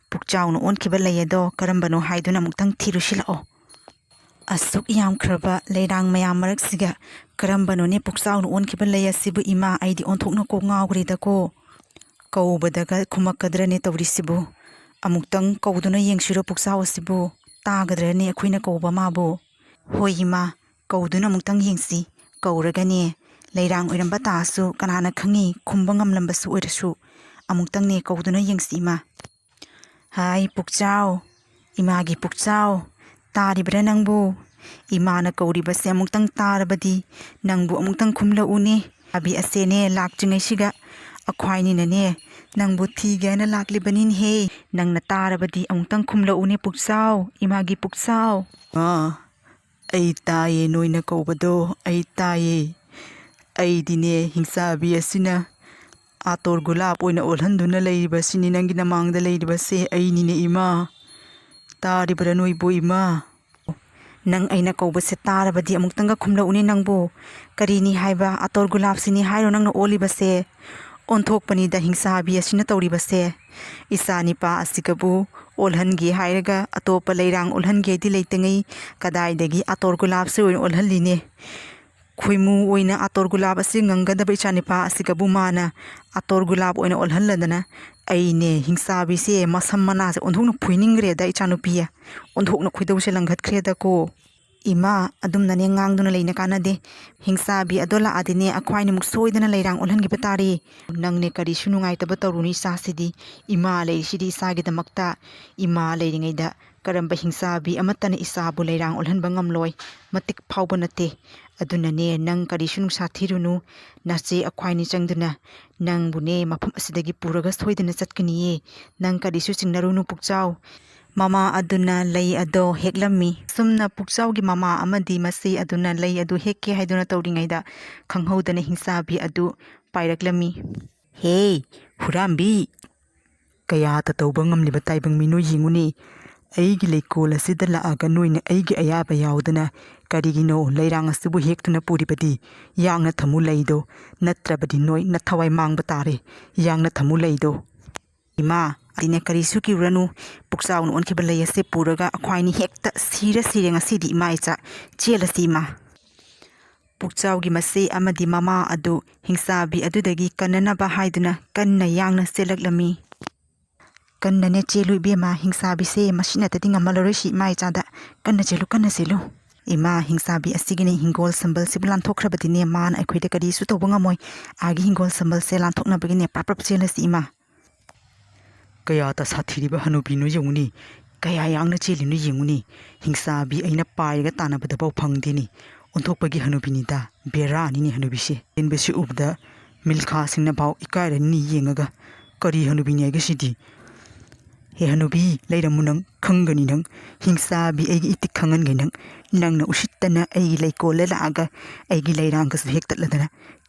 Speaker 1: ꯄꯨꯛꯆꯥꯎꯅ ꯑꯣꯟꯈꯤꯕ ꯂꯩ ꯑꯗꯣ ꯀꯔꯝꯕꯅꯣ ꯍꯥꯏꯗꯨꯅ ꯑꯃꯨꯛꯇꯪ ꯊꯤꯔꯨꯁꯤ ꯂꯥꯛꯑꯣ ꯑꯁꯨꯛ ꯌꯥꯝꯈ꯭ꯔꯕ ꯂꯩꯔꯥꯡ ꯃꯌꯥꯝ ꯃꯔꯛꯁꯤꯒ ꯀꯔꯝꯕꯅꯣꯅꯦ ꯄꯨꯛꯆꯥꯎꯅ ꯑꯣꯟꯈꯤꯕ ꯂꯩ ꯑꯁꯤꯕꯨ ꯏꯃꯥ ꯑꯩꯗꯤ ꯑꯣꯟꯊꯣꯛꯅ ꯀꯣꯛ ꯉꯥꯎꯈ꯭ꯔꯦꯗꯀꯣ ꯀꯧꯕꯗꯒ ꯈꯨꯝꯃꯛꯀꯗ꯭ꯔꯅꯦ ꯇꯧꯔꯤꯁꯤꯕꯨ ꯑꯃꯨꯛꯇꯪ ꯀꯧꯗꯨꯅ ꯌꯦꯡꯁꯤꯔꯣ ꯄꯨꯛꯆꯥꯎ ꯑꯁꯤꯕꯨ ꯇꯥꯒꯗ꯭ꯔꯅꯦ ꯑꯩꯈꯣꯏꯅ ꯀꯧꯕ ꯃꯥꯕꯨ? ꯍꯣꯏ ꯏꯃꯥ, ꯀꯧꯗꯨꯅ ꯑꯃꯨꯛꯇꯪ ꯌꯦꯡꯁꯤ. ꯀꯧꯔꯒꯅꯦ ꯂꯩꯔꯥꯡ ꯑꯣꯏꯔꯝꯕ ꯇꯥꯁꯨ ꯀꯅꯥꯅ ꯈꯪꯉꯤ, ꯈꯨꯝꯕ ꯉꯝꯂꯝꯕꯁꯨ ꯑꯣꯏꯔꯁꯨ. ꯑꯃꯨꯛꯇꯪꯅꯦ ꯀꯧꯗꯨꯅ ꯌꯦꯡꯁꯤ ꯏꯃꯥ. ꯍꯥꯏ ꯄꯨꯛꯆꯥꯎ, ꯏꯃꯥꯒꯤ ꯄꯨꯛꯆꯥꯎ, ꯇꯥꯔꯤꯕ꯭ꯔꯥ ꯅꯪꯕꯨ? ꯏꯃꯥꯅ ꯀꯧꯔꯤꯕꯁꯦ ꯑꯃꯨꯛꯇꯪ ꯇꯥꯔꯕꯗꯤ ꯅꯪꯕꯨ ꯑꯃꯨꯛꯇꯪ ꯈꯨꯝꯂꯛꯎꯅꯦ. ꯑꯕꯤ ꯑꯁꯦꯅꯦ ꯂꯥꯛꯇ꯭ꯔꯤꯉꯩꯁꯤꯒ ꯑꯩꯈꯣꯏꯅꯤꯅꯅꯦ ꯅꯪꯕꯨ ꯊꯤꯒꯦ ꯍꯥꯏꯅ ꯂꯥꯛꯂꯤꯕꯅꯤꯅꯦꯍꯦ. ꯅꯪꯅ ꯇꯥꯔꯕꯗꯤ ꯑꯃꯨꯛꯇꯪ ꯈꯨꯝꯂꯛꯎꯅꯦ ꯄꯨꯛꯆꯥꯎ, ꯏꯃꯥꯒꯤ ꯄꯨꯛꯆꯥꯎ. ꯑꯩ ꯇꯥꯏꯌꯦ ꯅꯣꯏꯅ ꯀꯧꯕꯗꯣ, ꯑꯩ ꯇꯥꯏꯌꯦ. ꯑꯩꯗꯤꯅꯦ ꯍꯤꯡꯆꯥꯕꯤ ꯑꯁꯤꯅ ꯑꯥꯇꯣꯔ ꯒꯨꯂꯥꯞ ꯑꯣꯏꯅ ꯑꯣꯜꯍꯟꯗꯨꯅ ꯂꯩꯔꯤꯕꯁꯤꯅꯤ. ꯅꯪꯒꯤ ꯅꯃꯥꯡꯗ ꯂꯩꯔꯤꯕꯁꯦ ꯑꯩꯅꯤꯅꯦ ꯏꯃꯥ. ꯇꯥꯔꯤꯕ꯭ꯔꯥ ꯅꯣꯏꯕꯨ ꯏꯃꯥ? ꯅꯪ ꯑꯩꯅ ꯀꯧꯕꯁꯦ ꯇꯥꯔꯕꯗꯤ ꯑꯃꯨꯛꯇꯪꯒ ꯈꯨꯝꯂꯛꯎꯅꯦ ꯅꯪꯕꯨ. ꯀꯔꯤꯅꯤ ꯍꯥꯏꯕ? ꯑꯥꯇꯣꯔ ꯒꯨꯂꯥꯞꯁꯤꯅꯤ ꯍꯥꯏꯔꯣ ꯅꯪꯅ ꯑꯣꯜꯂꯤꯕꯁꯦ? ꯑꯣꯟꯊꯣꯛꯄꯅꯤꯗ ꯍꯤꯡꯆꯥꯕꯤ ꯑꯁꯤꯅ ꯇꯧꯔꯤꯕꯁꯦ. ꯏꯆꯥ ꯅꯤꯄꯥ ꯑꯁꯤꯒꯕꯨ ꯑꯣꯜꯍꯟꯒꯦ ꯍꯥꯏꯔꯒ ꯑꯇꯣꯞꯄ ꯂꯩꯔꯥꯡ ꯑꯣꯜꯍꯟꯒꯦꯗꯤ ꯂꯩꯇꯉꯩ ꯀꯗꯥꯏꯗꯒꯤ ꯑꯥꯇꯣꯔ ꯒꯨꯂꯥꯞꯁꯦ ꯑꯣꯏꯅ ꯑꯣꯜꯍꯜꯂꯤꯅꯦ. ꯈꯣꯏꯃꯨ ꯑꯣꯏꯅ ꯑꯥꯇꯣꯔ ꯒꯨꯂꯥꯞ ꯑꯁꯤ ꯉꯪꯒꯗꯕ ꯏꯆꯥꯅꯤꯄꯥ ꯑꯁꯤꯒꯕꯨ ꯃꯥꯅ ꯑꯥꯇꯣꯔ ꯒꯨꯂꯥꯞ ꯑꯣꯏꯅ ꯑꯣꯜꯍꯜꯂꯗꯅ ꯑꯩꯅꯦ ꯍꯤꯡꯆꯥꯕꯤꯁꯦ ꯃꯁꯝ ꯃꯅꯥꯁꯦ ꯑꯣꯟꯊꯣꯛꯅ ꯐꯣꯏꯅꯤꯡꯈ꯭ꯔꯦꯗ ꯏꯆꯥꯅꯨꯄꯤ. ꯑꯣꯟꯊꯣꯛꯅ ꯈꯣꯏꯗꯧꯁꯦ ꯂꯪꯈꯠꯈ꯭ꯔꯦꯗꯀꯣ. ꯏꯃꯥ, ꯑꯗꯨꯝꯅꯅꯦ ꯉꯥꯡꯗꯨꯅ ꯂꯩꯅ ꯀꯥꯟꯅꯗꯦ. ꯍꯤꯡꯆꯥꯕꯤ ꯑꯗꯣ ꯂꯥꯛꯑꯗꯤꯅꯦ ꯑꯩꯈꯣꯏꯅꯤꯃꯨꯛ ꯁꯣꯏꯗꯅ ꯂꯩꯔꯥꯡ ꯑꯣꯜꯍꯟꯈꯤꯕ ꯇꯥꯔꯦ. ꯅꯪꯅꯦ ꯀꯔꯤꯁꯨ ꯅꯨꯡꯉꯥꯏꯇꯕ ꯇꯧꯔꯨꯅꯨ ꯏꯆꯥꯁꯤꯗꯤ. ꯏꯃꯥ ꯂꯩꯔꯤꯁꯤꯗꯤ ꯏꯆꯥꯒꯤꯗꯃꯛꯇ. ꯏꯃꯥ ꯂꯩꯔꯤꯉꯩꯗ ꯀꯔꯝꯕ ꯍꯤꯡꯆꯥꯕꯤ ꯑꯃꯠꯇꯅ ꯏꯆꯥꯕꯨ ꯂꯩꯔꯥꯡ ꯑꯣꯜꯍꯟꯕ ꯉꯝꯂꯣꯏ, ꯃꯇꯤꯛ ꯐꯥꯎꯕ ꯅꯠꯇꯦ. ꯑꯗꯨꯅꯅꯦ ꯅꯪ ꯀꯔꯤꯁꯨ ꯅꯨꯡꯁꯥ ꯊꯤꯔꯨꯅꯨ. ꯅꯆꯦ ꯑꯩꯈꯣꯏꯅꯤ ꯆꯪꯗꯨꯅ ꯅꯪꯕꯨꯅꯦ ꯃꯐꯝ ꯑꯁꯤꯗꯒꯤ ꯄꯨꯔꯒ ꯁꯣꯏꯗꯅ ꯆꯠꯀꯅꯤꯌꯦ. ꯅꯪ ꯀꯔꯤꯁꯨ ꯆꯤꯡꯅꯔꯨꯅꯨ ꯄꯨꯛꯆꯥꯎ. ꯃꯃꯥ ꯑꯗꯨꯅ ꯂꯩ ꯑꯗꯣ ꯍꯦꯛꯂꯝꯃꯤ. ꯁꯨꯝꯅ ꯄꯨꯛꯆꯥꯎꯒꯤ ꯃꯃꯥ ꯑꯃꯗꯤ ꯃꯆꯦ ꯑꯗꯨꯅ ꯂꯩ ꯑꯗꯨ ꯍꯦꯛꯀꯦ ꯍꯥꯏꯗꯨꯅ ꯇꯧꯔꯤꯉꯩꯗ ꯈꯪꯍꯧꯗꯅ ꯍꯤꯡꯆꯥꯕꯤ ꯑꯗꯨ ꯄꯥꯏꯔꯛꯂꯝꯃꯤ. ꯍꯦ ꯍꯨꯔꯥꯟꯕꯤ, ꯀꯌꯥꯇ ꯇꯧꯕ ꯉꯝꯂꯤꯕ ꯇꯥꯏꯕꯪ ꯃꯤ ꯅꯣꯏ ꯌꯦꯡꯉꯨꯅꯦ. ꯑꯩꯒꯤ ꯂꯩꯀꯣꯜ ꯑꯁꯤꯗ ꯂꯥꯛꯑꯒ ꯅꯣꯏꯅ ꯑꯩꯒꯤ ꯑꯌꯥꯕ ꯌꯥꯎꯗꯅ ꯀꯔꯤꯒꯤꯅꯣ ꯂꯩꯔꯥꯡ ꯑꯁꯤꯕꯨ ꯍꯦꯛꯇꯨꯅ ꯄꯨꯔꯤꯕꯗꯤ? ꯌꯥꯡꯅ ꯊꯝꯃꯨ ꯂꯩꯗꯣ, ꯅꯠꯇ꯭ꯔꯕꯗꯤ ꯅꯣꯏ ꯅꯊꯋꯥꯏ ꯃꯥꯡꯕ ꯇꯥꯔꯦ. ꯌꯥꯡꯅ ꯊꯝꯃꯨ ꯂꯩꯗꯣ. ꯏꯃꯥ, ꯑꯩꯅꯦ ꯀꯔꯤꯁꯨ ꯀꯤꯔꯨꯔꯅꯨ. ꯄꯨꯛꯆꯥꯎꯅ ꯑꯣꯟꯈꯤꯕ ꯂꯩ ꯑꯁꯤ ꯄꯨꯔꯒ ꯑꯩꯈꯣꯏꯅꯤ ꯍꯦꯛꯇ ꯁꯤꯔꯦ ꯉꯁꯤꯗꯤ ꯏꯃꯥ ꯏꯆꯥ. ꯆꯦꯜꯂꯁꯤ ꯏꯃꯥ. ꯄꯨꯛꯆꯥꯎꯒꯤ ꯃꯆꯦ ꯑꯃꯗꯤ ꯃꯃꯥ ꯑꯗꯨ ꯍꯤꯡꯆꯥꯕꯤ ꯑꯗꯨꯗꯒꯤ ꯀꯟꯅꯅꯕ ꯍꯥꯏꯗꯨꯅ ꯀꯟꯅ ꯌꯥꯡꯅ ꯆꯦꯜꯂꯛꯂꯝꯃꯤ. ꯀꯟꯅꯅꯦ ꯆꯦꯜꯂꯨ ꯏꯕꯦꯝꯃ. ꯍꯤꯡꯆꯥꯕꯤꯁꯦ ꯃꯁꯤꯅꯇꯗꯤ ꯉꯝꯃꯜꯂꯔꯣꯏꯁꯤ ꯏꯃꯥ ꯏꯆꯥꯗ. ꯀꯟꯅ ꯆꯦꯜꯂꯨ, ꯀꯟꯅ ꯆꯦꯜꯂꯨ. ꯏꯃꯥ, ꯍꯤꯡꯆꯥꯕꯤ ꯑꯁꯤꯒꯤꯅꯦ ꯍꯤꯡꯒꯣꯜ ꯁꯝꯕꯜꯁꯤꯕꯨ ꯂꯥꯟꯊꯣꯛꯈ꯭ꯔꯕꯗꯤꯅꯦ ꯃꯥꯅ ꯑꯩꯈꯣꯏꯗ ꯀꯔꯤꯁꯨ ꯇꯧꯕ ꯉꯝꯃꯣꯏ. ꯍꯤꯡꯒꯣꯜ ꯁꯝꯕꯜꯁꯦ ꯂꯥꯟꯊꯣꯛꯅꯕꯒꯤꯅꯦ ꯄ꯭ꯔꯞ ꯆꯦꯜꯂꯁꯤ ꯏꯃꯥ. ꯀꯌꯥꯇ ꯁꯥꯊꯤꯔꯤꯕ ꯍꯅꯨꯕꯤꯅꯣ ꯌꯦꯡꯉꯨꯅꯤ. ꯀꯌꯥ ꯌꯥꯡꯅ ꯆꯦꯜꯂꯤꯅꯣ ꯌꯦꯡꯉꯨꯅꯤ. ꯍꯤꯡꯆꯥꯕꯤ ꯑꯩꯅ ꯄꯥꯏꯔꯒ ꯇꯥꯟꯅꯕꯗꯐꯥꯎ ꯐꯪꯗꯦꯅꯤ. ꯑꯣꯟꯊꯣꯛꯄꯒꯤ ꯍꯅꯨꯕꯤꯅꯤꯗ. ꯕꯦꯔꯥꯅꯤꯅꯦ ꯍꯅꯨꯕꯤꯁꯦ. ꯆꯦꯟꯕꯁꯤ ꯎꯕꯗ ꯃꯤꯜꯈꯥꯁꯤꯡꯅꯐꯥꯎ ꯏꯀꯥꯏꯔꯅꯤ ꯌꯦꯡꯉꯒ. ꯀꯔꯤ ꯍꯅꯨꯕꯤꯅꯤ ꯍꯥꯏꯒꯁꯤꯗꯤ? ꯍꯦ ꯍꯅꯨꯕꯤ, ꯂꯩꯔꯝꯃꯨ ꯅꯪ. ꯈꯪꯒꯅꯤ ꯅꯪ. ꯍꯤꯡꯆꯥꯕꯤ ꯑꯩꯒꯤ ꯏꯇꯤꯛ ꯈꯪꯍꯟꯒꯦ ꯅꯪ. ꯅꯪꯅ ꯎꯁꯤꯠꯇꯅ ꯑꯩꯒꯤ ꯂꯩꯀꯣꯜꯗ ꯂꯥꯛꯑꯒ ꯑꯩꯒꯤ ꯂꯩꯔꯥꯡꯒꯁꯨ ꯍꯦꯛꯇꯠꯂꯗꯅ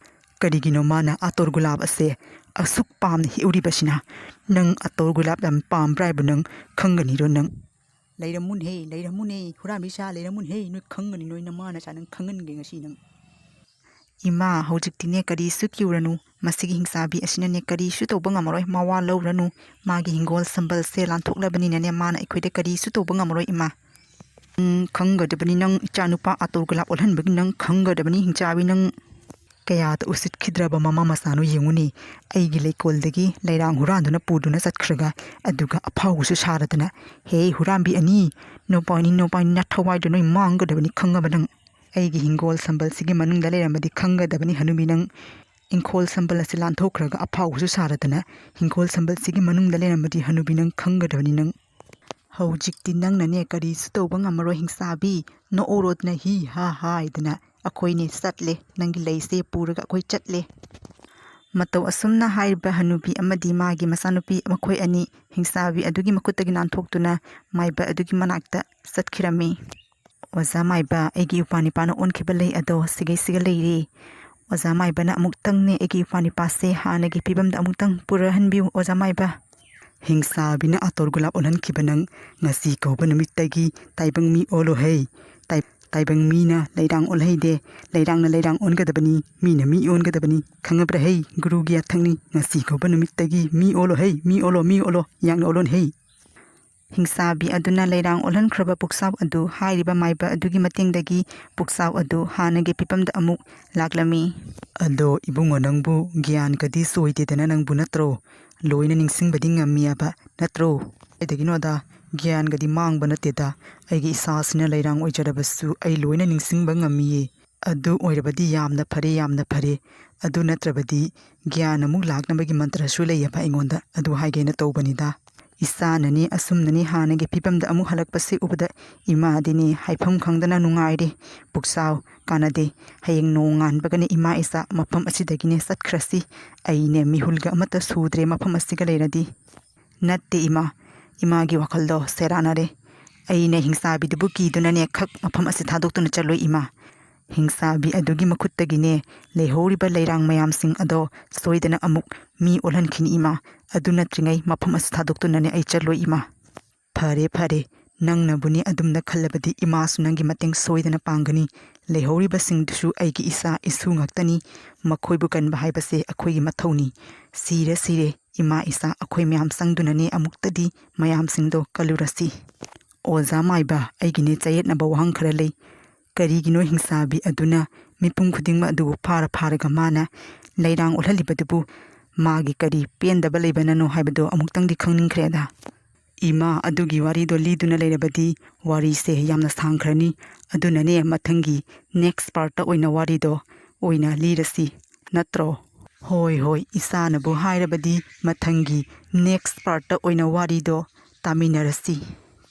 Speaker 1: ꯀꯔꯤꯒꯤꯅꯣ ꯃꯥꯅ ꯑꯥꯇꯣꯔ ꯒꯨꯂꯥꯞ ꯑꯁꯦ ꯑꯁꯨꯛ ꯄꯥꯝꯅ ꯍꯦꯛꯎꯔꯤꯕꯁꯤꯅ? ꯅꯪ ꯑꯥꯇꯣꯔ ꯒꯨꯂꯥꯞ ꯌꯥꯝ ꯄꯥꯝꯕ꯭ꯔꯥ ꯍꯥꯏꯕ ꯅꯪ ꯈꯪꯒꯅꯤꯔꯣ ꯅꯪ? ꯂꯩꯔꯝꯃꯨꯅꯦ, ꯂꯩꯔꯝꯃꯨꯅꯦ ꯍꯨꯔꯥꯟꯕꯤꯆꯥ, ꯂꯩꯔꯝꯃꯨꯅꯦ. ꯅꯣꯏ ꯈꯪꯒꯅꯤ, ꯅꯣꯏ ꯅꯃꯥꯅꯆꯥ ꯅꯪ ꯈꯪꯍꯟꯒꯦ ꯉꯁꯤ ꯅꯪ. ꯏꯃꯥ, ꯍꯧꯖꯤꯛꯇꯤꯅꯦ ꯀꯔꯤꯁꯨ ꯀꯤꯔꯨꯔꯅꯨ. ꯃꯁꯤꯒꯤ ꯍꯤꯡꯆꯥꯕꯤ ꯑꯁꯤꯅꯅꯦ ꯀꯔꯤꯁꯨ ꯇꯧꯕ ꯉꯝꯃꯔꯣꯏ. ꯃꯋꯥ ꯂꯧꯔꯅꯨ. ꯃꯥꯒꯤ ꯍꯤꯡꯒꯣꯜ ꯁꯝꯕꯜꯁꯦ ꯂꯥꯟꯊꯣꯛꯂꯕꯅꯤꯅꯅꯦ ꯃꯥꯅ ꯑꯩꯈꯣꯏꯗ ꯀꯔꯤꯁꯨ ꯇꯧꯕ ꯉꯝꯃꯔꯣꯏ ꯏꯃꯥ. ꯈꯪꯒꯗꯕꯅꯤ ꯅꯪ. ꯏꯆꯥꯅꯨꯄꯥ ꯑꯥꯇꯣꯔ ꯒꯨꯂꯥꯞ ꯑꯣꯜꯍꯟꯕꯒꯤ ꯅꯪ ꯈꯪꯒꯗꯕꯅꯤ ꯍꯤꯡꯆꯥꯕꯤ ꯅꯪ. ꯀꯌꯥꯇ ꯎꯁꯤꯠꯈꯤꯗ꯭ꯔꯕ ꯃꯃꯥ ꯃꯆꯥꯅꯣ ꯌꯦꯡꯉꯨꯅꯤ. ꯑꯩꯒꯤ ꯂꯩꯀꯣꯜꯗꯒꯤ ꯂꯩꯔꯥꯡ ꯍꯨꯔꯥꯟꯗꯨꯅ ꯄꯨꯗꯨꯅ ꯆꯠꯈ꯭ꯔꯒ ꯑꯗꯨꯒ ꯑꯐꯥꯎꯕꯁꯨ ꯁꯥꯔꯗꯅ. ꯍꯦ ꯍꯨꯔꯥꯟꯕꯤ ꯑꯅꯤ, ꯅꯣꯄꯥꯏꯅꯤ ꯅꯊꯋꯥꯏꯗꯣ ꯅꯣꯏ ꯃꯥꯡꯒꯗꯕꯅꯤ ꯈꯪꯉꯕ ꯅꯪ. ꯑꯩꯒꯤ ꯍꯤꯡꯒꯣꯜ ꯁꯝꯕꯜꯁꯤꯒꯤ ꯃꯅꯨꯡꯗ ꯂꯩꯔꯝꯕꯗꯤ ꯈꯪꯒꯗꯕꯅꯤ ꯍꯅꯨꯕꯤ ꯅꯪ. ꯏꯪꯈꯣꯜ ꯁꯝꯕꯜ ꯑꯁꯤ ꯂꯥꯟꯊꯣꯛꯈ꯭ꯔꯒ ꯑꯐꯥꯎꯕꯁꯨ ꯁꯥꯔꯗꯅ ꯍꯤꯡꯒꯣꯜ ꯁꯝꯕꯜꯁꯤꯒꯤ ꯃꯅꯨꯡꯗ ꯂꯩꯔꯝꯕꯗꯤ ꯍꯅꯨꯕꯤ ꯅꯪ ꯈꯪꯒꯗꯕꯅꯤ ꯅꯪ. ꯍꯧꯖꯤꯛꯇꯤ ꯅꯪꯅꯅꯦ ꯀꯔꯤꯁꯨ ꯇꯧꯕ ꯉꯝꯃꯔꯣꯏ ꯍꯤꯡꯆꯥꯕꯤ. ꯅꯣꯛꯑꯣꯔꯣꯗꯅ ꯍꯤ ꯍꯥ ꯍꯥꯏꯗꯅ ꯑꯩꯈꯣꯏꯅꯦ ꯆꯠꯂꯦ. ꯅꯪꯒꯤ ꯂꯩꯁꯦ ꯄꯨꯔꯒ ꯑꯩꯈꯣꯏ ꯆꯠꯂꯦ. ꯃꯇꯧ ꯑꯁꯨꯝꯅ ꯍꯥꯏꯔꯤꯕ ꯍꯅꯨꯕꯤ ꯑꯃꯗꯤ ꯃꯥꯒꯤ ꯃꯆꯥꯅꯨꯄꯤ ꯃꯈꯣꯏ ꯑꯅꯤ ꯍꯤꯡꯆꯥꯕꯤ ꯑꯗꯨꯒꯤ ꯃꯈꯨꯠꯇꯒꯤ ꯅꯥꯟꯊꯣꯛꯇꯨꯅ ꯃꯥꯏꯕ ꯑꯗꯨꯒꯤ ꯃꯅꯥꯛꯇ ꯆꯠꯈꯤꯔꯝꯃꯤ. ꯑꯣꯖꯥ ꯃꯥꯏꯕ, ꯑꯩꯒꯤ ꯏꯄ꯭ꯋꯥꯅꯤꯄꯥꯅ ꯑꯣꯟꯈꯤꯕ ꯂꯩ ꯑꯗꯣ ꯁꯤꯒꯩꯁꯤꯒ ꯂꯩꯔꯦ. ꯑꯣꯖꯥ ꯃꯥꯏꯕꯅ ꯑꯃꯨꯛꯇꯪꯅꯦ ꯑꯩꯒꯤ ꯏꯄ꯭ꯋꯥꯅꯤꯄꯥꯁꯦ ꯍꯥꯟꯅꯒꯤ ꯐꯤꯕꯝꯗ ꯑꯃꯨꯛꯇꯪ ꯄꯨꯔꯍꯟꯕꯤꯌꯨ ꯑꯣꯖꯥ ꯃꯥꯏꯕ. ꯍꯤꯡꯆꯥꯕꯤꯅ ꯑꯥꯇꯣꯔ ꯒꯨꯂꯥꯞ ꯑꯣꯜꯍꯟꯈꯤꯕ ꯅꯪ ꯉꯁꯤ ꯀꯧꯕ ꯅꯨꯃꯤꯠꯇꯒꯤ ꯇꯥꯏꯕꯪ ꯃꯤ ꯑꯣꯜꯂꯣꯍꯩ. ꯇꯥꯏꯕꯪ ꯃꯤꯅ ꯂꯩꯔꯥꯡ ꯑꯣꯜꯍꯩꯗꯦ. ꯂꯩꯔꯥꯡꯅ ꯂꯩꯔꯥꯡ ꯑꯣꯟꯒꯗꯕꯅꯤ. ꯃꯤꯅ ꯃꯤ ꯑꯣꯟꯒꯗꯕꯅꯤ. ꯈꯪꯉꯕ꯭ꯔꯥ ꯍꯩ? ꯒꯨꯔꯨꯒꯤ ꯌꯥꯊꯪꯅꯤ. ꯉꯁꯤ ꯀꯧꯕ ꯅꯨꯃꯤꯠꯇꯒꯤ ꯃꯤ ꯑꯣꯜꯂꯣꯍꯩ. ꯃꯤ ꯑꯣꯜꯂꯣ, ꯃꯤ ꯑꯣꯜꯂꯣ. ꯌꯥꯡꯅ ꯑꯣꯜꯂꯣꯅꯍꯩ. ꯍꯤꯡꯆꯥꯕꯤ ꯑꯗꯨꯅ ꯂꯩꯔꯥꯡ ꯑꯣꯜꯍꯟꯈ꯭ꯔꯕ ꯄꯨꯛꯆꯥꯎ ꯑꯗꯨ ꯍꯥꯏꯔꯤꯕ ꯃꯥꯏꯕ ꯑꯗꯨꯒꯤ ꯃꯇꯦꯡꯗꯒꯤ ꯄꯨꯛꯆꯥꯎ ꯑꯗꯨ ꯍꯥꯟꯅꯒꯤ ꯐꯤꯕꯝꯗ ꯑꯃꯨꯛ ꯂꯥꯛꯂꯝꯃꯤ. ꯑꯗꯣ ꯏꯕꯨꯡꯉꯣ ꯅꯪꯕు ꯒ꯭ꯌꯥꯟꯀꯗꯤ ꯆꯣꯏꯗꯦꯗꯅ ꯅꯪꯕꯨ ꯅꯠꯇ꯭ꯔꯣ? ꯂꯣꯏꯅ ꯅꯤꯡꯁꯤꯡꯕꯗꯤ ꯉꯝꯃꯤꯌꯥꯕ ꯅꯠꯇ꯭ꯔꯣ? ꯀꯩꯗꯒꯤꯅꯣꯗ ꯒ꯭ꯌꯥꯟꯒꯗꯤ ꯃꯥꯡꯕ ꯅꯠꯇꯦꯗ ꯑꯩꯒꯤ ꯏꯁꯥꯁꯤꯅ ꯂꯩꯔꯥꯡ ꯑꯣꯏꯖꯔꯕꯁꯨ ꯑꯩ ꯂꯣꯏꯅ ꯅꯤꯡꯁꯤꯡꯕ ꯉꯝꯃꯤꯌꯦ ꯑꯗꯨ ꯑꯣꯏꯔꯕꯗꯤ ꯌꯥꯝꯅ ꯐꯔꯦ ꯑꯗꯨ ꯅꯠꯇ꯭ꯔꯕꯗꯤ ꯒ꯭ꯌꯥꯟ ꯑꯃꯨꯛ ꯂꯥꯛꯅꯕꯒꯤ ꯃꯟꯇ꯭ꯔꯁꯨ ꯂꯩꯌꯦꯕ ꯑꯩꯉꯣꯟꯗ ꯑꯗꯨ ꯍꯥꯏꯒꯦꯅ ꯇꯧꯕꯅꯤꯗ ꯏꯆꯥꯅꯅꯤ ꯑꯁꯨꯝꯅꯅꯤ ꯍꯥꯟꯅꯒꯤ ꯐꯤꯕꯝꯗ ꯑꯃꯨꯛ ꯍꯜꯂꯛꯄꯁꯤ ꯎꯕꯗ ꯏꯃꯥꯗꯤꯅꯤ ꯍꯥꯏꯐꯝ ꯈꯪꯗꯅ ꯅꯨꯡꯉꯥꯏꯔꯦ ꯄꯨꯛꯆꯥꯎ ꯀꯥꯟꯅꯗꯦ ꯍꯌꯦꯡ ꯅꯣꯡꯉꯥꯟꯕꯒꯅꯤ ꯏꯃꯥ ꯏꯆꯥꯃꯐꯝ ꯑꯁꯤꯗꯒꯤꯅꯦ ꯆꯠꯈ꯭ꯔꯁꯤ ꯑꯩꯅꯦ ꯃꯤꯍꯨꯜꯒ ꯑꯃꯠꯇ ꯁꯨꯗ꯭ꯔꯦ ꯃꯐꯝ ꯑꯁꯤꯒ ꯂꯩꯔꯗꯤ ꯅꯠꯇꯦ ꯏꯃꯥꯒꯤ ꯋꯥꯈꯜꯗꯣ ꯁꯦꯔꯥꯟꯅꯔꯦ ꯑꯩꯅ ꯍꯤꯡꯆꯥꯕꯤꯗꯨꯕꯨ ꯀꯤꯗꯨꯅꯅꯦ ꯈꯛ ꯃꯐꯝ ꯑꯁꯤ ꯊꯥꯗꯣꯛꯇꯨꯅ ꯆꯠꯂꯣꯏ ꯏꯃꯥ ꯍꯤꯡꯆꯥꯕꯤ ꯑꯗꯨꯒꯤ ꯃꯈꯨꯠꯇꯒꯤꯅꯦ ꯂꯩꯍꯧꯔꯤꯕ ꯂꯩꯔꯥꯡ ꯃꯌꯥꯝꯁꯤꯡ ꯑꯗꯣ ꯁꯣꯏꯗꯅ ꯑꯃꯨꯛ ꯃꯤ ꯑꯣꯜꯍꯟꯈꯤꯅꯤ ꯏꯃꯥ ꯑꯗꯨ ꯅꯠꯇ꯭ꯔꯤꯉꯩ ꯃꯐꯝ ꯑꯁꯤ ꯊꯥꯗꯣꯛꯇꯨꯅꯅꯦ ꯑꯩ ꯆꯠꯂꯣꯏ ꯏꯃꯥ ꯐꯔꯦ ꯅꯪꯅꯕꯨꯅꯤ ꯑꯗꯨꯝꯅ ꯈꯜꯂꯕꯗꯤ ꯏꯃꯥꯁꯨ ꯅꯪꯒꯤ ꯃꯇꯦꯡ ꯁꯣꯏꯗꯅ ꯄꯥꯡꯒꯅꯤ ꯂꯩꯍꯧꯔꯤꯕꯁꯤꯡꯗꯨꯁꯨ ꯑꯩꯒꯤ ꯏꯆꯥ ꯏꯁꯨ ꯉꯥꯛꯇꯅꯤꯃꯈꯣꯏꯕꯨ ꯀꯟꯕ ꯍꯥꯏꯕꯁꯦ ꯑꯩꯈꯣꯏꯒꯤ ꯃꯊꯧꯅꯤ ꯁꯤꯔꯦ ꯏꯃꯥ ꯏꯆꯥ ꯑꯩꯈꯣꯏ ꯃꯌꯥꯝ ꯆꯪꯗꯨꯅꯅꯦ ꯑꯃꯨꯛꯇꯗꯤ ꯃꯌꯥꯝꯁꯤꯡꯗꯣ ꯀꯜꯂꯨꯔꯁꯤ ꯑꯣꯖꯥ ꯃꯥꯏꯕ ꯑꯩꯒꯤꯅꯦ ꯆꯌꯦꯠꯅꯕ ꯋꯥꯍꯪ ꯈꯔ ꯂꯩ ꯀꯔꯤꯒꯤꯅꯣ ꯍꯤꯡꯆꯥꯕꯤ ꯑꯗꯨꯅ ꯃꯤꯄꯨꯝ ꯈꯨꯗꯤꯡꯃꯛ ꯑꯗꯨꯕꯨ ꯐꯥꯔꯒ ꯃꯥꯅ ꯂꯩꯔꯥꯡ ꯑꯣꯜꯍꯜꯂꯤꯕꯗꯨꯕꯨ ꯃꯥꯒꯤ ꯀꯔꯤ ꯄꯦꯟꯗꯕ ꯂꯩꯕꯅꯅꯣ ꯍꯥꯏꯕꯗꯣ ꯑꯃꯨꯛꯇꯪꯗꯤ ꯈꯪꯅꯤꯡꯈ꯭ꯔꯦꯗ ꯏꯃꯥ ꯑꯗꯨꯒꯤ ꯋꯥꯔꯤꯗꯣ ꯂꯤꯗꯨꯅ ꯂꯩꯔꯕꯗꯤ ꯋꯥꯔꯤꯁꯦ ꯌꯥꯝꯅ ꯁꯥꯡꯈ꯭ꯔꯅꯤ ꯑꯗꯨꯅꯅꯦ ꯃꯊꯪꯒꯤ ꯅꯦꯛꯁ ꯄꯥꯔꯠꯇ ꯑꯣꯏꯅ ꯋꯥꯔꯤꯗꯣ ꯑꯣꯏꯅ ꯂꯤꯔꯁꯤ ꯅꯠꯇ꯭ꯔꯣ ꯍꯣꯏ ꯏꯆꯥꯅꯕꯨ ꯍꯥꯏꯔꯕꯗꯤ ꯃꯊꯪꯒꯤ ꯅꯦꯛꯁ ꯄꯥꯔꯠꯇ ꯑꯣꯏꯅ ꯋꯥꯔꯤꯗꯣ ꯇꯥꯃꯤꯟꯅꯔꯁꯤ